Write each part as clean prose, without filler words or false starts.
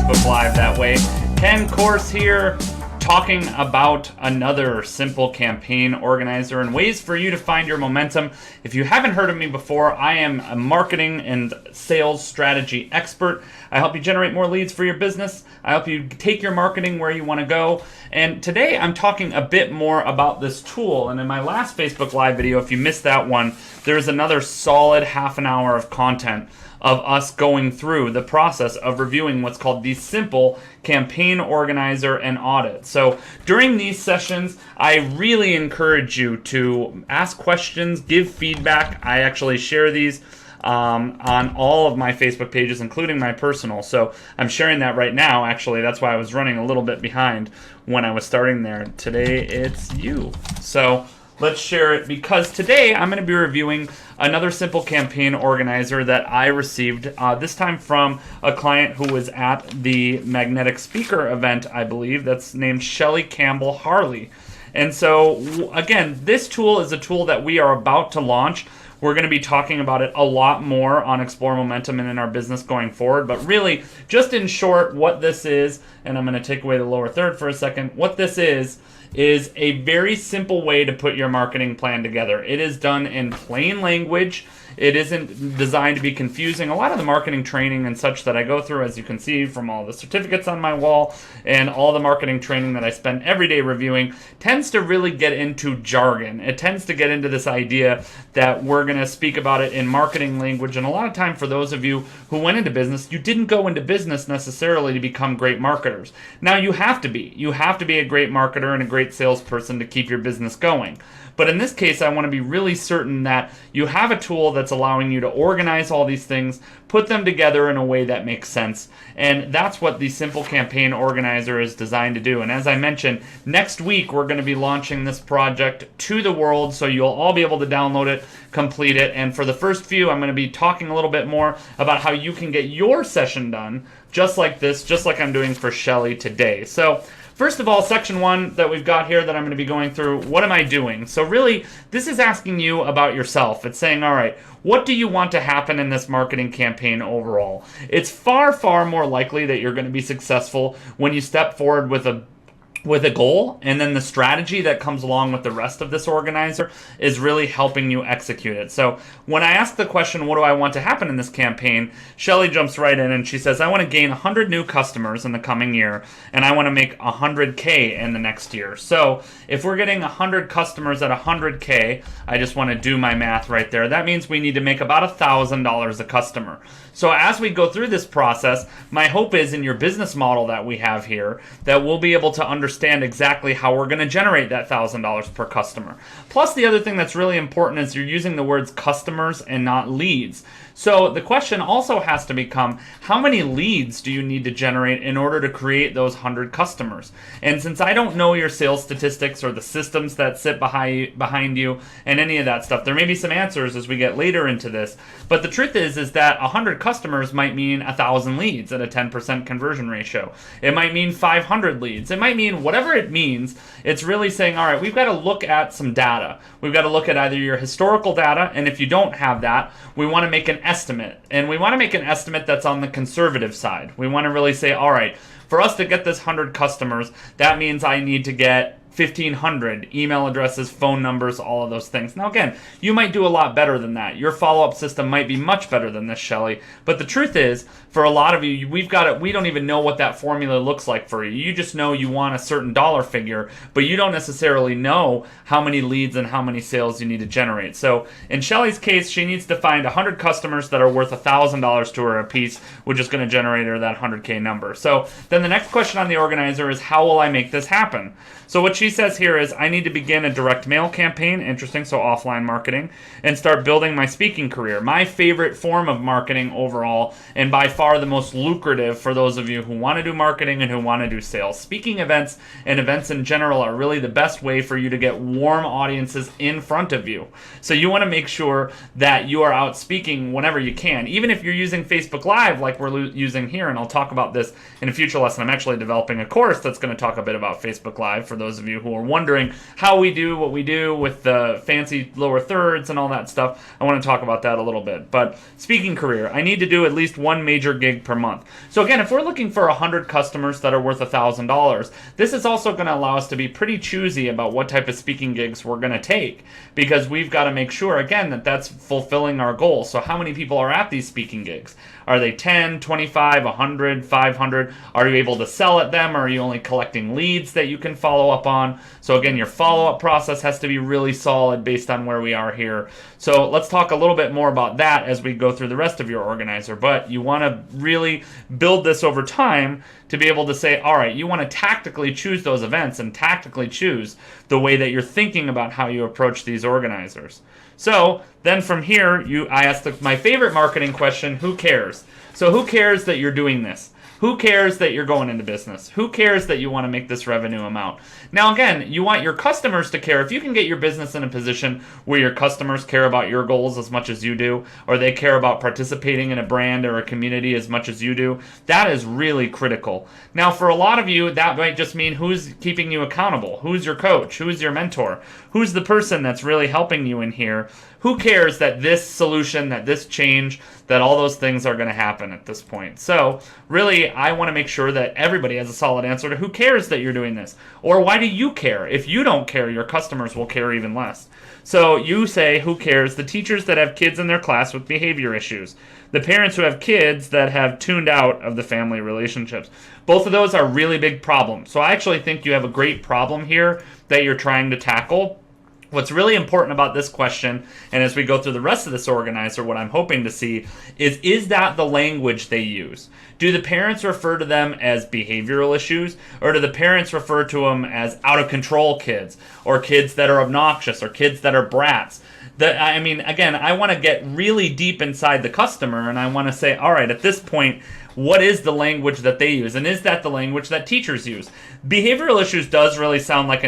Facebook Live that way. Ken Course here, talking about another simple campaign organizer and ways for you to find your momentum. If you haven't heard of me before, I am a marketing and sales strategy expert. I help you generate more leads for your business. I help you take your marketing where you want to go. And today I'm talking a bit more about this tool. And in my last Facebook Live video, if you missed that one, there's another solid half an hour of content of us going through the process of reviewing what's called the simple campaign organizer and audit. So during these sessions, I really encourage you to ask questions, give feedback. I actually share these on all of my Facebook pages, including my personal. So I'm sharing that right now, actually. That's why I was running a little bit behind when I was starting there. Today, it's you. So let's share it, because today I'm going to be reviewing another simple campaign organizer that I received, this time from a client who was at the Magnetic Speaker event, I believe, that's named Shelly Campbell Harley. And so, again, this tool is a tool that we are about to launch. We're going to be talking about it a lot more on Explore Momentum and in our business going forward. But really, just in short, what this is, and I'm going to take away the lower third for a second, what this is a very simple way to put your marketing plan together. It is done in plain language. It isn't designed to be confusing. A lot of the marketing training and such that I go through, as you can see from all the certificates on my wall and all the marketing training that I spend every day reviewing, tends to really get into jargon. It tends to get into this idea that we're going to speak about it in marketing language. And a lot of time, for those of you who went into business, you didn't go into business necessarily to become great marketers. Now you have to be. You have to be a great marketer and a great salesperson to keep your business going. But in this case, I want to be really certain that you have a tool that's allowing you to organize all these things, put them together in a way that makes sense. And that's what the Simple Campaign Organizer is designed to do. And as I mentioned, next week we're going to be launching this project to the world, so you'll all be able to download it, complete it. And for the first few, I'm going to be talking a little bit more about how you can get your session done just like this, just like I'm doing for Shelly today. So first of all, section 1 that we've got here that I'm going to be going through, what am I doing? So really, this is asking you about yourself. It's saying, all right, what do you want to happen in this marketing campaign overall? It's far, far more likely that you're going to be successful when you step forward with a goal, and then the strategy that comes along with the rest of this organizer is really helping you execute it. So when I ask the question, what do I want to happen in this campaign, Shelly jumps right in and she says, I want to gain 100 new customers in the coming year, and I want to make 100K in the next year. So if we're getting 100 customers at 100K, I just want to do my math right there. That means we need to make about $1,000 a customer. So as we go through this process, my hope is in your business model that we have here, that we'll be able to understand exactly how we're going to generate that $1,000 per customer. Plus, the other thing that's really important is you're using the words customers and not leads. So the question also has to become, how many leads do you need to generate in order to create those 100 customers? And since I don't know your sales statistics or the systems that sit behind you and any of that stuff, there may be some answers as we get later into this. But the truth is that 100 customers might mean 1,000 leads at a 10% conversion ratio. It might mean 500 leads. It might mean whatever it means. It's really saying, all right, we've got to look at some data. We've got to look at either your historical data, and if you don't have that, we want to make an estimate. And we want to make an estimate that's on the conservative side. We want to really say, all right, for us to get this 100 customers, that means I need to get 1,500 email addresses, phone numbers, all of those things. Now again, you might do a lot better than that. Your follow-up system might be much better than this, Shelly. But the truth is, for a lot of you, we don't even know what that formula looks like for you. You just know you want a certain dollar figure, but you don't necessarily know how many leads and how many sales you need to generate. So in Shelly's case, she needs to find 100 customers that are worth $1,000 to her a piece, which is going to generate her that 100K number. So then the next question on the organizer is, how will I make this happen? So what she says here is, I need to begin a direct mail campaign, interesting, so offline marketing, and start building my speaking career. My favorite form of marketing overall, and by far the most lucrative for those of you who want to do marketing and who want to do sales. Speaking events and events in general are really the best way for you to get warm audiences in front of you. So you want to make sure that you are out speaking whenever you can. Even if you're using Facebook Live like we're using here, and I'll talk about this in a future lesson. I'm actually developing a course that's going to talk a bit about Facebook Live for those of you you who are wondering how we do what we do with the fancy lower thirds and all that stuff, I want to talk about that a little bit. But speaking career, I need to do at least one major gig per month. So again, if we're looking for 100 customers that are worth $1,000, this is also going to allow us to be pretty choosy about what type of speaking gigs we're going to take, because we've got to make sure, again, that that's fulfilling our goal. So how many people are at these speaking gigs? Are they 10, 25, 100, 500? Are you able to sell at them, or are you only collecting leads that you can follow up on? So again, your follow-up process has to be really solid based on where we are here. So let's talk a little bit more about that as we go through the rest of your organizer. But you want to really build this over time to be able to say, all right, you want to tactically choose those events and tactically choose the way that you're thinking about how you approach these organizers. So then from here, I asked my favorite marketing question, who cares? So who cares that you're doing this? Who cares that you're going into business? Who cares that you want to make this revenue amount? Now again, you want your customers to care. If you can get your business in a position where your customers care about your goals as much as you do, or they care about participating in a brand or a community as much as you do, that is really critical. Now for a lot of you, that might just mean who's keeping you accountable, who's your coach, who's your mentor, who's the person that's really helping you in here. Who cares that this solution, that this change, that all those things are going to happen at this point? So really, I want to make sure that everybody has a solid answer to who cares that you're doing this, or why do you care? If you don't care, your customers will care even less. So you say, who cares? The teachers that have kids in their class with behavior issues, the parents who have kids that have tuned out of the family relationships. Both of those are really big problems. So I actually think you have a great problem here that you're trying to tackle. What's really important about this question, and as we go through the rest of this organizer, what I'm hoping to see is that the language they use? Do the parents refer to them as behavioral issues, or do the parents refer to them as out-of-control kids, or kids that are obnoxious, or kids that are brats? Again, I want to get really deep inside the customer, and I want to say, all right, at this point, what is the language that they use, and is that the language that teachers use? Behavioral issues does really sound like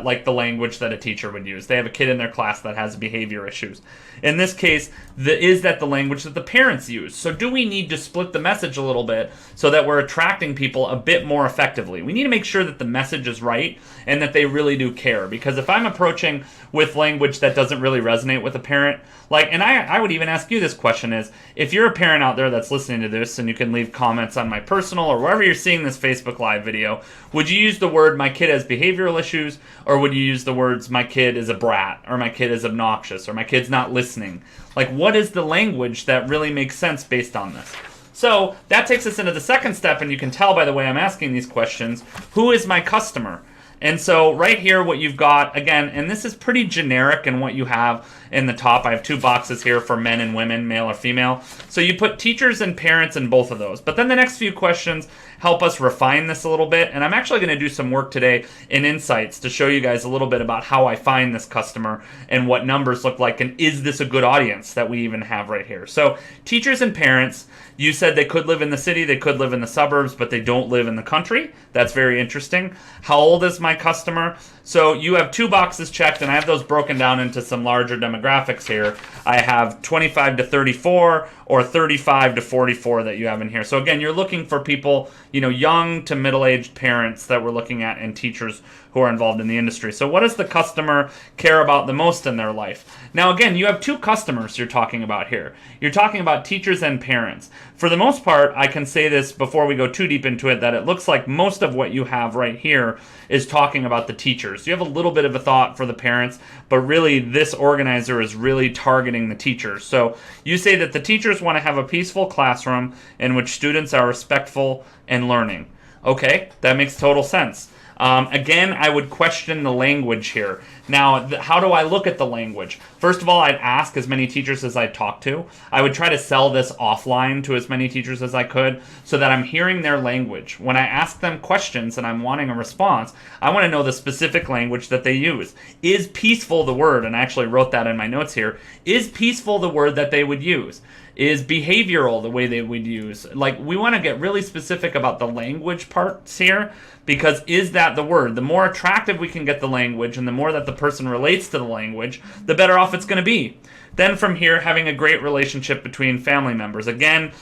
like the language that a teacher would use. They have a kid in their class that has behavior issues. In this case, is that the language that the parents use? So do we need to split the message a little bit so that we're attracting people a bit more effectively? We need to make sure that the message is right and that they really do care. Because if I'm approaching with language that doesn't really resonate with a parent, and I would even ask you this question is, if you're a parent out there that's listening to this, and you can leave comments on my personal or wherever you're seeing this Facebook Live video, would you use the word, my kid has behavioral issues, or would you use the words, my kid is a brat, or my kid is obnoxious, or my kid's not listening? What is the language that really makes sense based on this? So that takes us into the second step, and you can tell by the way I'm asking these questions, who is my customer? And so right here, what you've got, again, and this is pretty generic in what you have in the top. I have two boxes here for men and women, male or female. So you put teachers and parents in both of those. But then the next few questions help us refine this a little bit. And I'm actually going to do some work today in Insights to show you guys a little bit about how I find this customer and what numbers look like, and is this a good audience that we even have right here. So teachers and parents, you said they could live in the city, they could live in the suburbs, but they don't live in the country. That's very interesting. How old is my customer? So you have two boxes checked, and I have those broken down into some larger demographics here. I have 25 to 34 or 35 to 44 that you have in here. So again, you're looking for people, young to middle-aged parents that we're looking at, and teachers who are involved in the industry. So what does the customer care about the most in their life? Now again, you have two customers you're talking about here. You're talking about teachers and parents. For the most part, I can say this before we go too deep into it, that it looks like most of what you have right here is talking about the teachers. You have a little bit of a thought for the parents, but really this organizer is really targeting the teachers. So you say that the teachers want to have a peaceful classroom in which students are respectful and learning. Okay, that makes total sense. Again, I would question the language here. Now, how do I look at the language? First of all, I'd ask as many teachers as I talk to. I would try to sell this offline to as many teachers as I could so that I'm hearing their language. When I ask them questions and I'm wanting a response, I want to know the specific language that they use. Is peaceful the word? And I actually wrote that in my notes here. Is peaceful the word that they would use? Is behavioral the way they would use? We want to get really specific about the language parts here, because is that the word? The more attractive we can get the language, and the more that the person relates to the language, the better off it's going to be. Then from here, having a great relationship between family members. Again,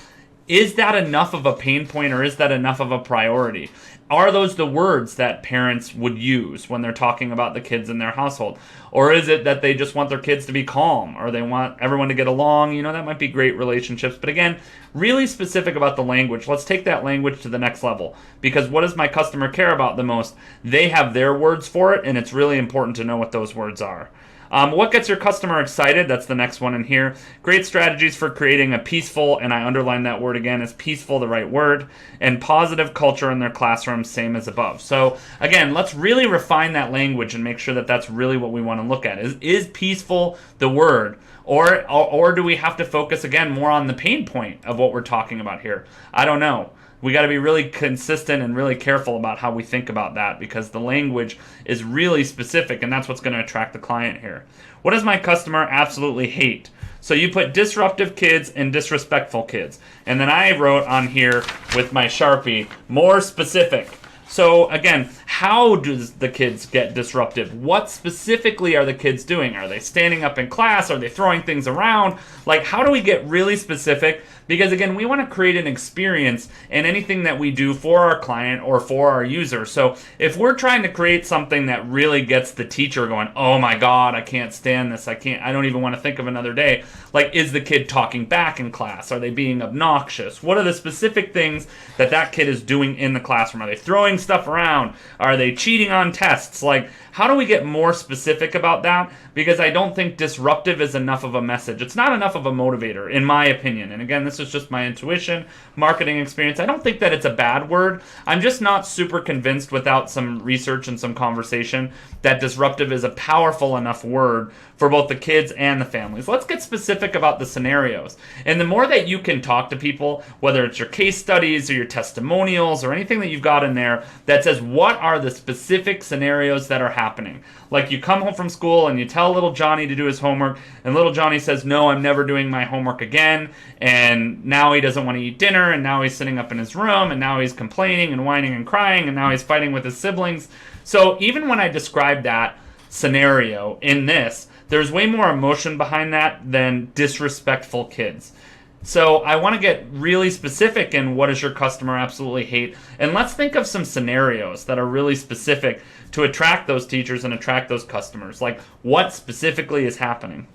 is that enough of a pain point, or is that enough of a priority? are those the words that parents would use when they're talking about the kids in their household? Or is it that they just want their kids to be calm, or they want everyone to get along? That might be great relationships. But again, really specific about the language. Let's take that language to the next level, because what does my customer care about the most? They have their words for it, and it's really important to know what those words are. What gets your customer excited? That's the next one in here. Great strategies for creating a peaceful, and I underline that word again, is peaceful the right word, and positive culture in their classroom, same as above. So again, let's really refine that language and make sure that that's really what we want to look at. Is peaceful the word? Or do we have to focus again more on the pain point of what we're talking about here? I don't know. We got to be really consistent and really careful about how we think about that, because the language is really specific, and that's what's going to attract the client here. What does my customer absolutely hate? So you put disruptive kids and disrespectful kids. And then I wrote on here with my Sharpie, more specific. So again, how does the kids get disruptive? What specifically are the kids doing? Are they standing up in class? Are they throwing things around? Like, how do we get really specific? Because again, we want to create an experience in anything that we do for our client or for our user. So if we're trying to create something that really gets the teacher going, oh my God, I can't stand this. I don't even want to think of another day. Like, is the kid talking back in class? Are they being obnoxious? What are the specific things that kid is doing in the classroom? Are they throwing stuff around? Are they cheating on tests? Like, how do we get more specific about that? Because I don't think disruptive is enough of a message. It's not enough of a motivator, in my opinion. And again, this is just my intuition, marketing experience. I don't think that it's a bad word. I'm just not super convinced without some research and some conversation that disruptive is a powerful enough word for both the kids and the families. Let's get specific about the scenarios. And the more that you can talk to people, whether it's your case studies or your testimonials or anything that you've got in there that says what are the specific scenarios that are happening. Like, you come home from school and you tell little Johnny to do his homework, and little Johnny says, no, I'm never doing my homework again, and now he doesn't want to eat dinner, and now he's sitting up in his room, and now he's complaining and whining and crying, and now he's fighting with his siblings. So even when I describe that scenario in this, there's way more emotion behind that than disrespectful kids. So I want to get really specific in what does your customer absolutely hate. And let's think of some scenarios that are really specific to attract those teachers and attract those customers. Like, what specifically is happening?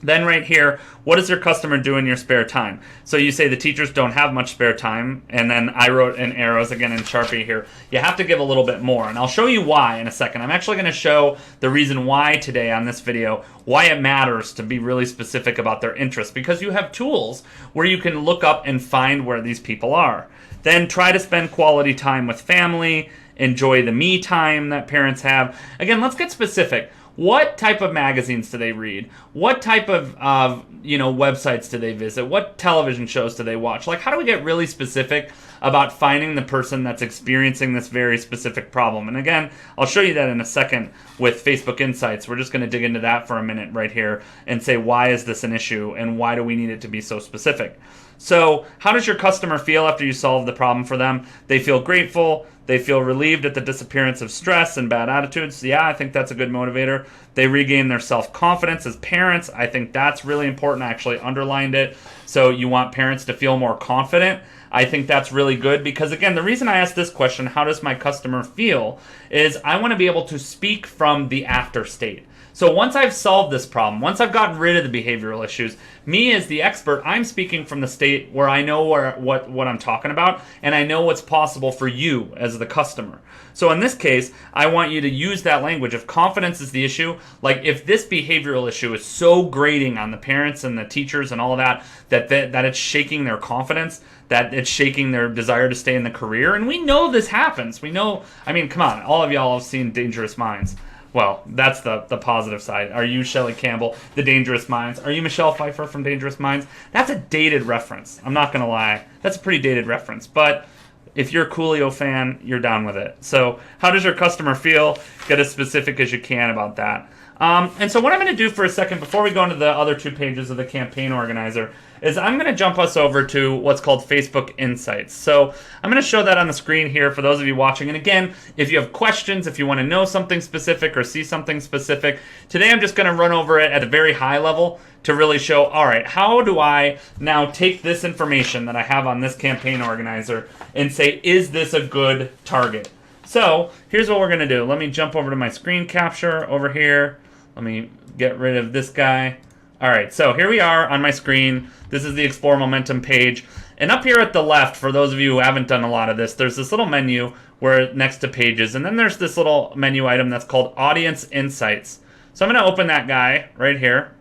Then right here, what does your customer do in your spare time? So you say the teachers don't have much spare time, and then I wrote in arrows again in Sharpie here. You have to give a little bit more, and I'll show you why in a second. I'm actually going to show the reason why today on this video, why it matters to be really specific about their interests, because you have tools where you can look up and find where these people are. Then try to spend quality time with family, enjoy the me time that parents have. Again, let's get specific. What type of magazines do they read? What type of websites do they visit? What television shows do they watch? Like, how do we get really specific about finding the person that's experiencing this very specific problem? And again, I'll show you that in a second with Facebook Insights. We're just going to dig into that for a minute right here and say, why is this an issue and why do we need it to be so specific? So how does your customer feel after you solve the problem for them? They feel grateful. They feel relieved at the disappearance of stress and bad attitudes. Yeah, I think that's a good motivator. They regain their self-confidence as parents. I think that's really important. I actually underlined it. So you want parents to feel more confident. I think that's really good because, again, the reason I asked this question, how does my customer feel, is I want to be able to speak from the after state. So once I've solved this problem, once I've gotten rid of the behavioral issues, me as the expert, I'm speaking from the state where I know what I'm talking about, and I know what's possible for you as the customer. So in this case, I want you to use that language. If confidence is the issue, like if this behavioral issue is so grating on the parents and the teachers and all that, that it's shaking their confidence, that it's shaking their desire to stay in the career, and we know this happens. We know, I mean, come on, all of y'all have seen Dangerous Minds. Well, that's the positive side. Are you Shelley Campbell, The Dangerous Minds? Are you Michelle Pfeiffer from Dangerous Minds? That's a dated reference. I'm not going to lie. That's a pretty dated reference. But if you're a Coolio fan, you're down with it. So how does your customer feel? Get as specific as you can about that. And so what I'm going to do for a second before we go into the other 2 pages of the campaign organizer is I'm going to jump us over to what's called Facebook Insights. So I'm going to show that on the screen here for those of you watching. And again, if you have questions, if you want to know something specific or see something specific, today I'm just going to run over it at a very high level to really show, all right, how do I now take this information that I have on this campaign organizer and say, is this a good target? So here's what we're going to do. Let me jump over to my screen capture over here. Let me get rid of this guy. All right, so here we are on my screen. This is the Explore Momentum page. And up here at the left, for those of you who haven't done a lot of this, there's this little menu where next to pages. And then there's this little menu item that's called Audience Insights. So I'm going to open that guy right here.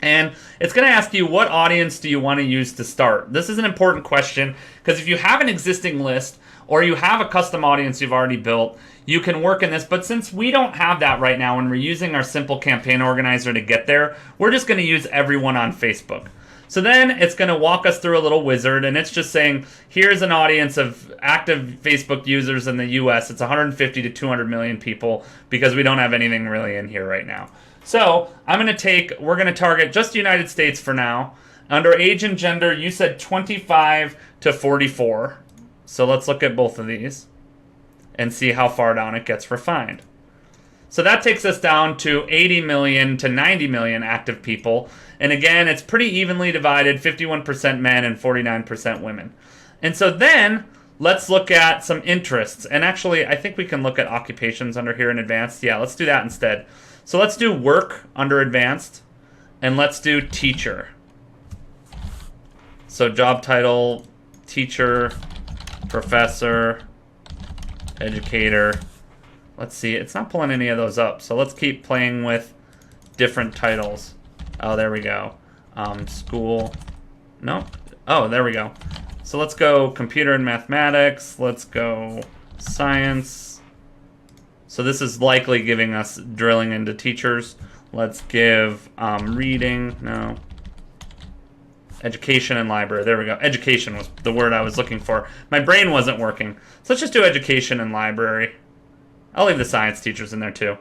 And it's going to ask you, what audience do you want to use to start? This is an important question because if you have an existing list or you have a custom audience you've already built, you can work in this. But since we don't have that right now and we're using our simple campaign organizer to get there, we're just going to use everyone on Facebook. So then it's going to walk us through a little wizard, and it's just saying, here's an audience of active Facebook users in the US. It's 150 to 200 million people because we don't have anything really in here right now. So we're going to target just the United States for now. Under age and gender, you said 25 to 44. So let's look at both of these and see how far down it gets refined. So that takes us down to 80 million to 90 million active people. And again, it's pretty evenly divided, 51% men and 49% women. And so then let's look at some interests. And actually, I think we can look at occupations under here in advanced. Yeah, let's do that instead. So let's do work under advanced, and let's do teacher. So job title, teacher, professor, educator. Let's see, it's not pulling any of those up. So let's keep playing with different titles. Oh, there we go. School. No. Oh, there we go. So let's go computer and mathematics. Let's go science. So this is likely giving us drilling into teachers. Let's give reading. No. Education and library. There we go. Education was the word I was looking for. My brain wasn't working. So let's just do education and library. I'll leave the science teachers in there too.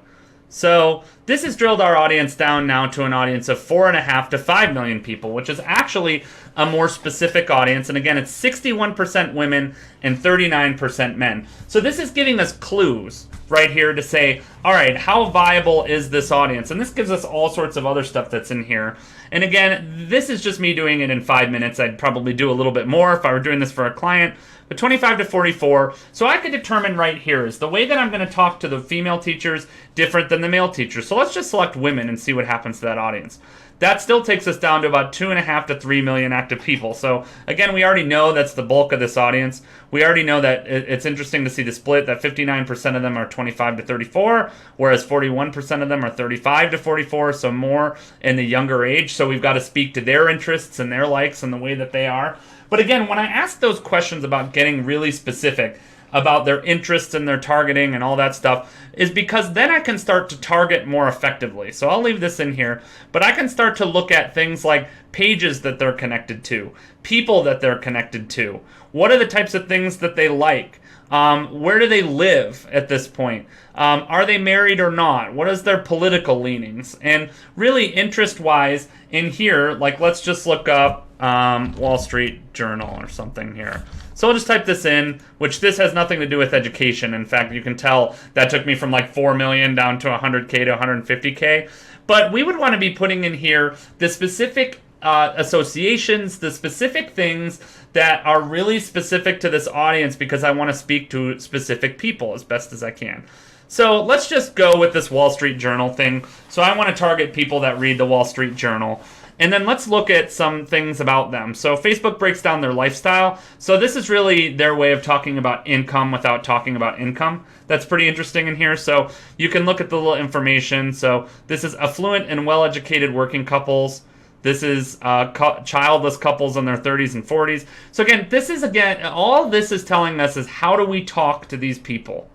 So this has drilled our audience down now to an audience of 4.5 to 5 million people, which is actually a more specific audience. And again, it's 61% women and 39% men. So this is giving us clues right here to say, all right, how viable is this audience? And this gives us all sorts of other stuff that's in here. And again, this is just me doing it in 5 minutes. I'd probably do a little bit more if I were doing this for a client. But 25 to 44, so I could determine right here is the way that I'm going to talk to the female teachers different than the male teachers. So let's just select women and see what happens to that audience. That still takes us down to about 2.5 to 3 million active people. So again, we already know that's the bulk of this audience. We already know that it's interesting to see the split, that 59% of them are 25 to 34, whereas 41% of them are 35 to 44, so more in the younger age. So we've got to speak to their interests and their likes and the way that they are. But again, when I ask those questions about getting really specific about their interests and their targeting and all that stuff, is because then I can start to target more effectively. So I'll leave this in here, but I can start to look at things like pages that they're connected to, people that they're connected to, what are the types of things that they like, where do they live at this point, are they married or not, what is their political leanings, and really interest-wise in here, like let's just look up Wall Street Journal or something here. So I'll just type this in, which this has nothing to do with education. In fact, you can tell that took me from like 4 million down to 100K to 150K. But we would want to be putting in here the specific associations, the specific things that are really specific to this audience because I want to speak to specific people as best as I can. So let's just go with this Wall Street Journal thing. So I want to target people that read the Wall Street Journal. And then let's look at some things about them. So Facebook breaks down their lifestyle. So this is really their way of talking about income without talking about income. That's pretty interesting in here. So you can look at the little information. So this is affluent and well-educated working couples. This is childless couples in their 30s and 40s. So again, all this is telling us is how do we talk to these people?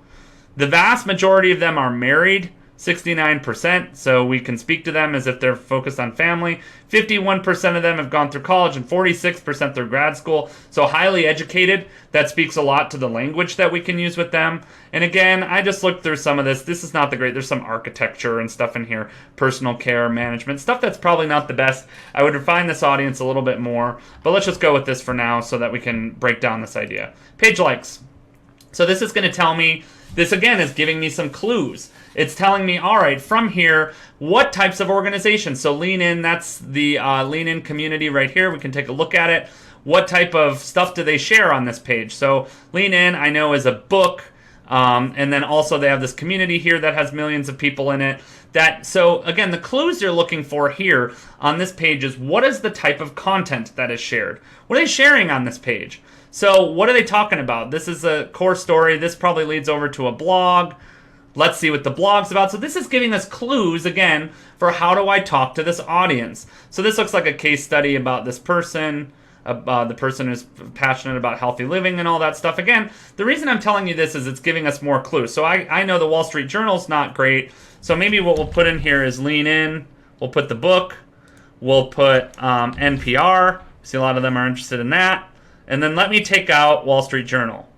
The vast majority of them are married. 69%, so we can speak to them as if they're focused on family. 51% of them have gone through college and 46% through grad school, so highly educated. That speaks a lot to the language that we can use with them. And again, I just looked through some of this. This is not the great. There's some architecture and stuff in here, personal care, management, stuff that's probably not the best. I would refine this audience a little bit more, but let's just go with this for now so that we can break down this idea. Page likes. So this is going to tell me, this again is giving me some clues. It's telling me, all right, from here, what types of organizations? So Lean In, that's the Lean In community right here. We can take a look at it. What type of stuff do they share on this page? So Lean In, I know, is a book. And then also they have this community here that has millions of people in it. So again, the clues you're looking for here on this page is what is the type of content that is shared? What are they sharing on this page? So what are they talking about? This is a core story. This probably leads over to a blog. Let's see what the blog's about. So this is giving us clues, again, for how do I talk to this audience. So this looks like a case study about this person, the person who's passionate about healthy living and all that stuff. Again, the reason I'm telling you this is it's giving us more clues. So I know the Wall Street Journal's not great. So maybe what we'll put in here is Lean In. We'll put the book. We'll put NPR. See, a lot of them are interested in that. And then let me take out Wall Street Journal.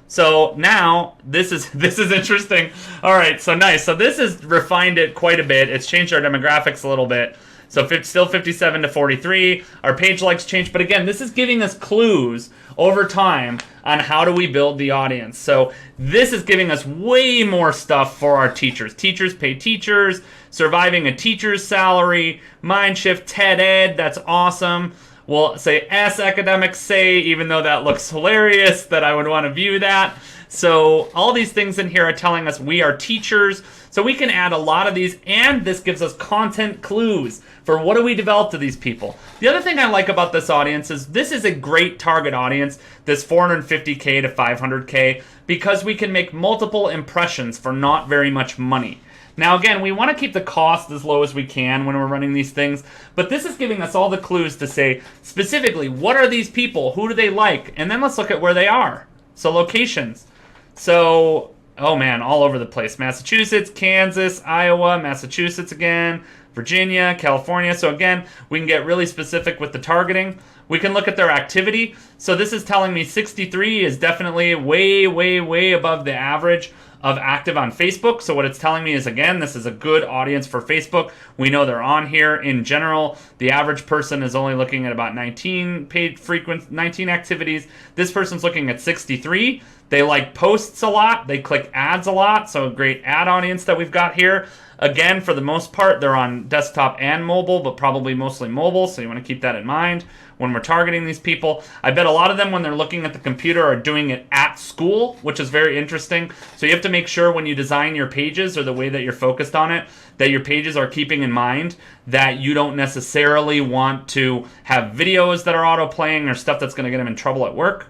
So now, this is interesting. All right, so nice. So this has refined it quite a bit. It's changed our demographics a little bit. So still 57 to 43. Our page likes changed. But again, this is giving us clues over time on how do we build the audience. So this is giving us way more stuff for our teachers. Teachers pay teachers. Surviving a teacher's salary. Mindshift, TED Ed, that's awesome. We'll say Ask Academics Say, even though that looks hilarious, that I would want to view that. So all these things in here are telling us we are teachers. So we can add a lot of these, and this gives us content clues for what do we develop to these people. The other thing I like about this audience is this is a great target audience, this 450K to 500K, because we can make multiple impressions for not very much money. Now, again, we want to keep the cost as low as we can when we're running these things, but this is giving us all the clues to say, specifically, what are these people? Who do they like? And then let's look at where they are. So locations. So, oh man, all over the place. Massachusetts, Kansas, Iowa, Massachusetts again, Virginia, California. So again, we can get really specific with the targeting. We can look at their activity. So this is telling me 63 is definitely way, way, way above the average of active on Facebook. So what it's telling me is, again, this is a good audience for Facebook. We know they're on here. In general, the average person is only looking at about 19 activities. This person's looking at 63. They like posts a lot. They click ads a lot. So a great ad audience that we've got here. Again, for the most part, they're on desktop and mobile, but probably mostly mobile, so you want to keep that in mind when we're targeting these people. I bet a lot of them, when they're looking at the computer, are doing it at school, which is very interesting. So you have to make sure when you design your pages or the way that you're focused on it, that your pages are keeping in mind that you don't necessarily want to have videos that are auto-playing or stuff that's going to get them in trouble at work.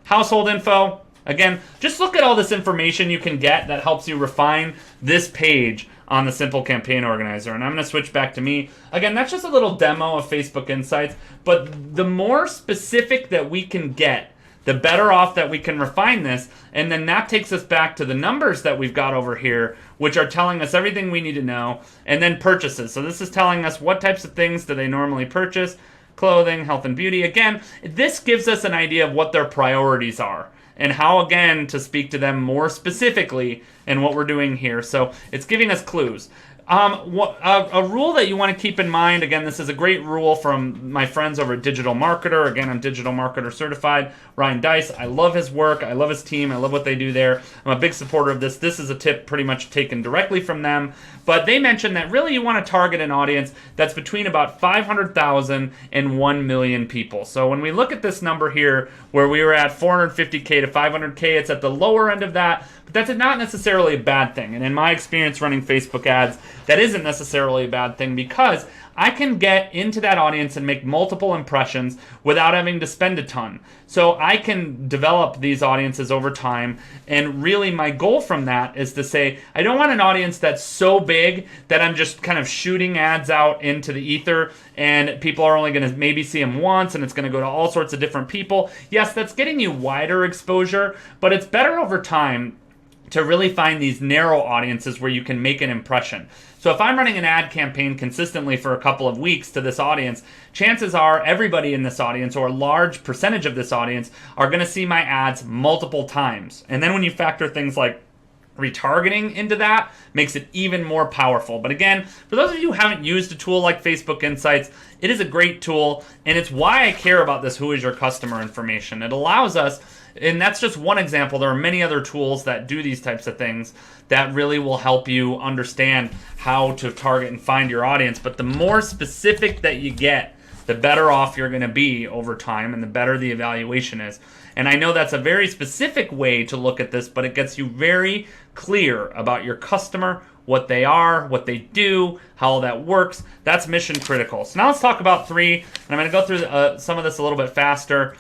Household info. Again, just look at all this information you can get that helps you refine this page on the Simple Campaign Organizer. And I'm going to switch back to me. Again, that's just a little demo of Facebook Insights, but the more specific that we can get, the better off that we can refine this. And then that takes us back to the numbers that we've got over here, which are telling us everything we need to know. And then purchases. So this is telling us what types of things do they normally purchase. Clothing, health and beauty. Again, this gives us an idea of what their priorities are and how, again, to speak to them more specifically in what we're doing here. So it's giving us clues. A rule that you want to keep in mind, again, this is a great rule from my friends over at Digital Marketer. Again, I'm Digital Marketer certified. Ryan Dice, I love his work. I love his team. I love what they do there. I'm a big supporter of this. This is a tip pretty much taken directly from them. But they mentioned that really you want to target an audience that's between about 500,000 and 1 million people. So when we look at this number here, where we were at 450K to 500K, it's at the lower end of that. But that's not necessarily a bad thing. And in my experience running Facebook ads, that isn't necessarily a bad thing because I can get into that audience and make multiple impressions without having to spend a ton. So I can develop these audiences over time. And really my goal from that is to say, I don't want an audience that's so big that I'm just kind of shooting ads out into the ether and people are only going to maybe see them once and it's going to go to all sorts of different people. Yes, that's getting you wider exposure, but it's better over time to really find these narrow audiences where you can make an impression. So if I'm running an ad campaign consistently for a couple of weeks to this audience, chances are everybody in this audience, or a large percentage of this audience, are going to see my ads multiple times. And then when you factor things like retargeting into that, makes it even more powerful. But again, for those of you who haven't used a tool like Facebook Insights, it is a great tool, and it's why I care about this who is your customer information. It allows us, and that's just one example, there are many other tools that do these types of things that really will help you understand how to target and find your audience. But the more specific that you get, the better off you're going to be over time, and the better the evaluation is. And I know that's a very specific way to look at this, but it gets you very clear about your customer, what they are, what they do, how all that works. That's mission critical. So now let's talk about 3, and I'm going to go through some of this a little bit faster.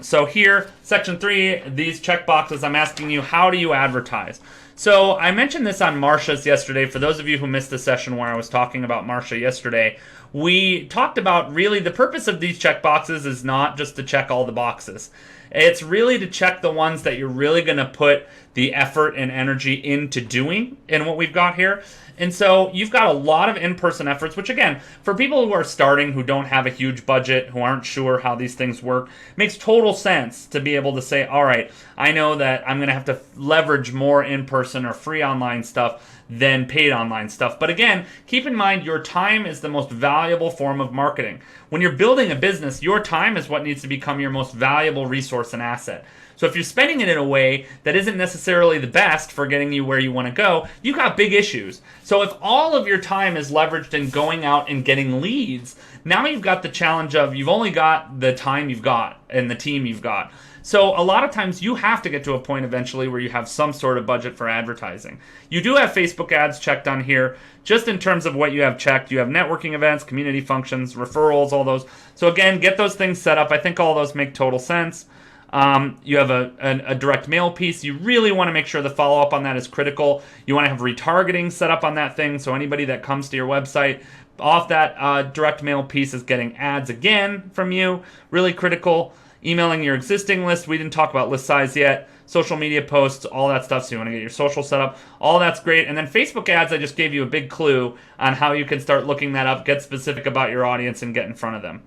So here, section 3, these checkboxes, I'm asking you, how do you advertise? So I mentioned this on Marcia's yesterday. For those of you who missed the session where I was talking about Marcia yesterday, we talked about really the purpose of these checkboxes is not just to check all the boxes. It's really to check the ones that you're really going to put the effort and energy into doing in what we've got here. And so you've got a lot of in-person efforts, which again, for people who are starting, who don't have a huge budget, who aren't sure how these things work, makes total sense to be able to say, all right, I know that I'm going to have to leverage more in-person or free online stuff than paid online stuff. But again, keep in mind your time is the most valuable form of marketing. When you're building a business, your time is what needs to become your most valuable resource and asset. So if you're spending it in a way that isn't necessarily the best for getting you where you want to go, you've got big issues. So if all of your time is leveraged in going out and getting leads, now you've got the challenge of you've only got the time you've got and the team you've got. So a lot of times you have to get to a point eventually where you have some sort of budget for advertising. You do have Facebook ads checked on here. Just in terms of what you have checked, you have networking events, community functions, referrals, all those. So again, get those things set up. I think all those make total sense. You have a direct mail piece. You really want to make sure the follow-up on that is critical. You want to have retargeting set up on that thing, so anybody that comes to your website off that direct mail piece is getting ads again from you. Really critical. Emailing your existing list. We didn't talk about list size yet. Social media posts, all that stuff. So you want to get your social set up. All that's great. And then Facebook ads, I just gave you a big clue on how you can start looking that up, get specific about your audience, and get in front of them.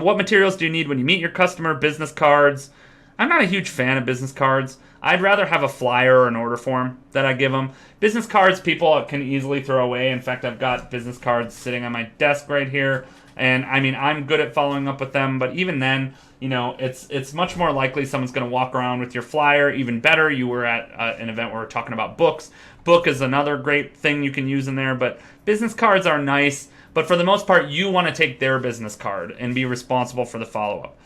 What materials do you need when you meet your customer? Business cards. I'm not a huge fan of business cards. I'd rather have a flyer or an order form that I give them. Business cards, people can easily throw away. In fact, I've got business cards sitting on my desk right here. And I mean, I'm good at following up with them, but even then, you know, it's much more likely someone's going to walk around with your flyer. Even better, you were at an event where we're talking about books. Book is another great thing you can use in there, but business cards are nice. But for the most part, you want to take their business card and be responsible for the follow-up.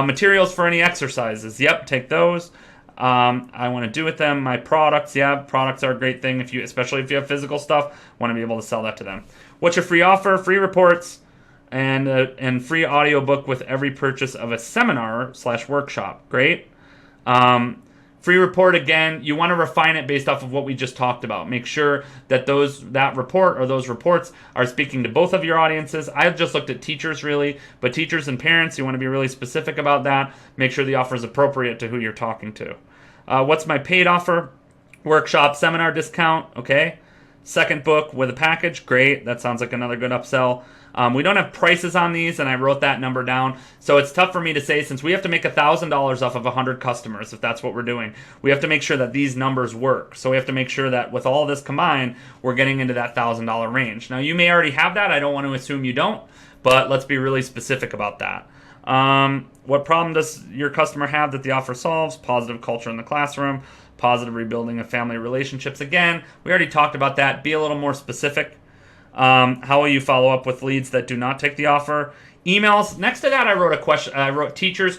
Materials for any exercises. Yep, take those. I want to do with them. My products. Yeah, products are a great thing, especially if you have physical stuff. Want to be able to sell that to them. What's your free offer? Free reports. And free audiobook with every purchase of a seminar/workshop. Great. Free report, again, you want to refine it based off of what we just talked about. Make sure that that report or those reports are speaking to both of your audiences. I've just looked at teachers really, but teachers and parents, you want to be really specific about that. Make sure the offer is appropriate to who you're talking to. What's my paid offer? Workshop, seminar discount, okay. Second book with a package, great. That sounds like another good upsell. We don't have prices on these, and I wrote that number down. So it's tough for me to say, since we have to make $1,000 off of 100 customers, if that's what we're doing. We have to make sure that these numbers work. So we have to make sure that with all this combined, we're getting into that $1,000 range. Now, you may already have that. I don't want to assume you don't, but let's be really specific about that. What problem does your customer have that the offer solves? Positive culture in the classroom, positive rebuilding of family relationships. Again, we already talked about that. Be a little more specific. How will you follow up with leads that do not take the offer? Emails. Next to that, I wrote a question. I wrote teachers ?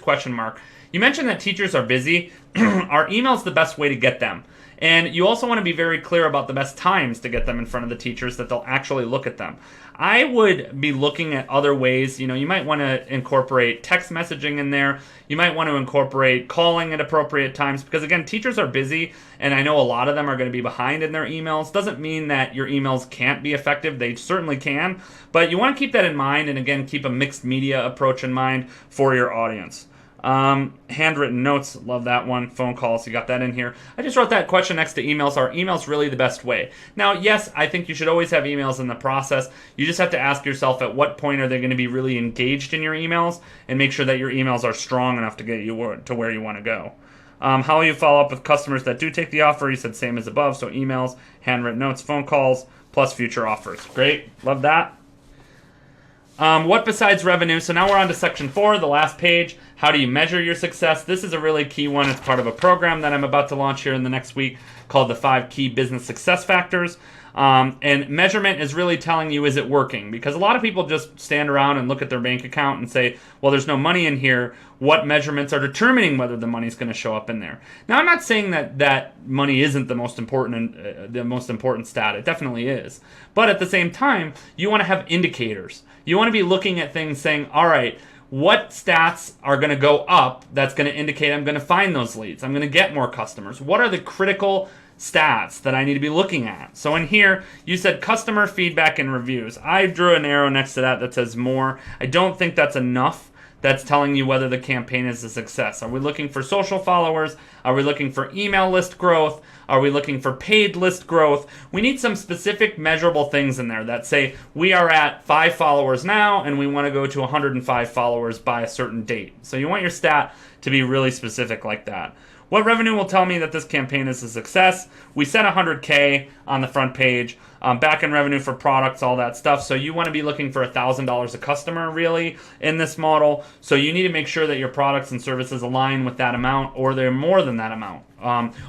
You mentioned that teachers are busy. Are emails the best way to get them? And you also want to be very clear about the best times to get them in front of the teachers that they'll actually look at them. I would be looking at other ways. You know, you might want to incorporate text messaging in there. You might want to incorporate calling at appropriate times because, again, teachers are busy, and I know a lot of them are going to be behind in their emails. Doesn't mean that your emails can't be effective. They certainly can, but you want to keep that in mind, and again, keep a mixed media approach in mind for your audience. Handwritten notes, love that one. Phone calls, you got that in here. I just wrote that question next to emails. Are emails really the best way? Now, yes, I think you should always have emails in the process. You just have to ask yourself at what point are they going to be really engaged in your emails, and make sure that your emails are strong enough to get you to where you want to go. How will you follow up with customers that do take the offer? You said same as above, so emails, handwritten notes, phone calls, plus future offers. Great, love that. What besides revenue? So now we're on to section 4, the last page. How do you measure your success? This is a really key one. It's part of a program that I'm about to launch here in the next week called the 5 Key Business Success Factors. And measurement is really telling you, is it working? Because a lot of people just stand around and look at their bank account and say, well, there's no money in here. What measurements are determining whether the money's going to show up in there? Now, I'm not saying that money isn't the most important stat. It definitely is. But at the same time, you want to have indicators. You want to be looking at things saying, all right, what stats are going to go up that's going to indicate I'm going to find those leads? I'm going to get more customers. What are the critical stats that I need to be looking at? So in here, you said customer feedback and reviews. I drew an arrow next to that says more. I don't think that's enough. That's telling you whether the campaign is a success. Are we looking for social followers? Are we looking for email list growth? Are we looking for paid list growth? We need some specific measurable things in there that say we are at 5 followers now and we want to go to 105 followers by a certain date. So you want your stat to be really specific like that. What revenue will tell me that this campaign is a success? We set 100K on the front page. Back-end revenue for products, all that stuff. So you want to be looking for $1,000 a customer really in this model. So you need to make sure that your products and services align with that amount, or they're more than that amount,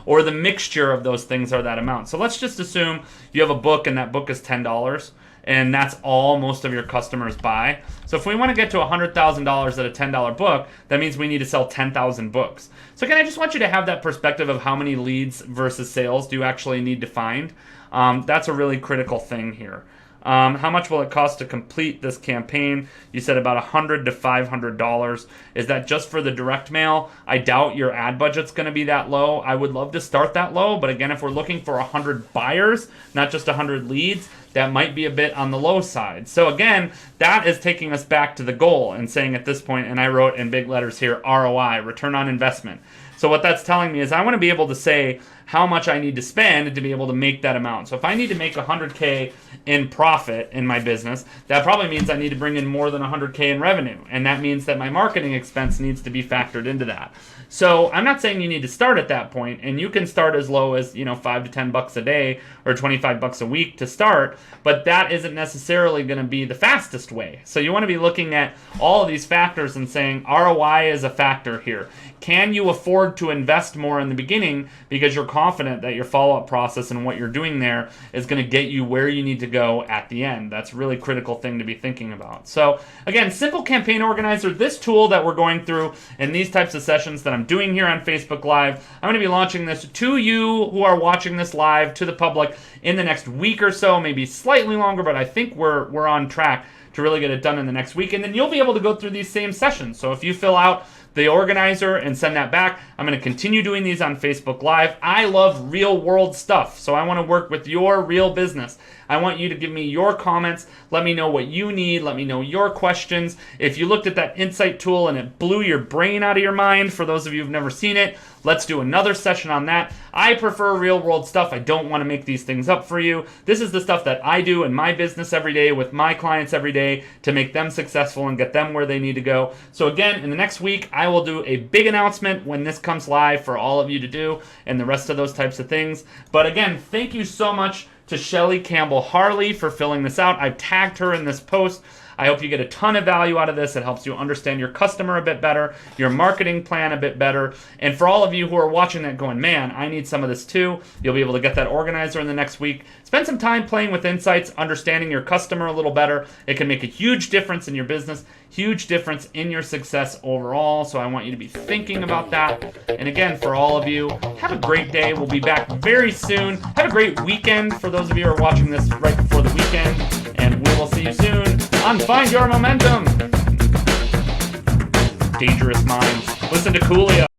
or the mixture of those things are that amount. So let's just assume you have a book and that book is $10. And that's all most of your customers buy. So if we want to get to $100,000 at a $10 book, that means we need to sell 10,000 books. So again, I just want you to have that perspective of how many leads versus sales do you actually need to find. That's a really critical thing here. How much will it cost to complete this campaign? You said about $100 to $500. Is that just for the direct mail? I doubt your ad budget's going to be that low. I would love to start that low, but again, if we're looking for 100 buyers, not just 100 leads, that might be a bit on the low side. So again, that is taking us back to the goal and saying at this point, and I wrote in big letters here, ROI, return on investment. So what that's telling me is I want to be able to say how much I need to spend to be able to make that amount. So if I need to make 100K in profit in my business, that probably means I need to bring in more than 100K in revenue. And that means that my marketing expense needs to be factored into that. So I'm not saying you need to start at that point, and you can start as low as, $5 to $10 a day or $25 a week to start, but that isn't necessarily going to be the fastest way. So you want to be looking at all of these factors and saying ROI is a factor here. Can you afford to invest more in the beginning because you're confident that your follow-up process and what you're doing there is going to get you where you need to go at the end? That's a really critical thing to be thinking about. So again, Simple Campaign Organizer, this tool that we're going through in these types of sessions that I'm doing here on Facebook Live, I'm going to be launching this to you who are watching this live, to the public, in the next week or so, maybe slightly longer, but I think we're on track to really get it done in the next week. And then you'll be able to go through these same sessions. So if you fill out the organizer and send that back, I'm going to continue doing these on Facebook Live. I love real world stuff, so I want to work with your real business. I want you to give me your comments. Let me know what you need. Let me know your questions. If you looked at that insight tool and it blew your brain out of your mind, for those of you who've never seen it, let's do another session on that. I prefer real world stuff. I don't want to make these things up for you. This is the stuff that I do in my business every day with my clients every day to make them successful and get them where they need to go. So again, in the next week, I will do a big announcement when this comes live for all of you to do and the rest of those types of things. But again, thank you so much to Shelly Campbell Harley for filling this out. I've tagged her in this post. I hope you get a ton of value out of this. It helps you understand your customer a bit better, your marketing plan a bit better. And for all of you who are watching that going, man, I need some of this too, you'll be able to get that organizer in the next week. Spend some time playing with insights, understanding your customer a little better. It can make a huge difference in your business, huge difference in your success overall. So I want you to be thinking about that. And again, for all of you, have a great day. We'll be back very soon. Have a great weekend for those of you who are watching this right before the weekend. And we will see you soon on Find Your Momentum. Dangerous Minds. Listen to Coolio.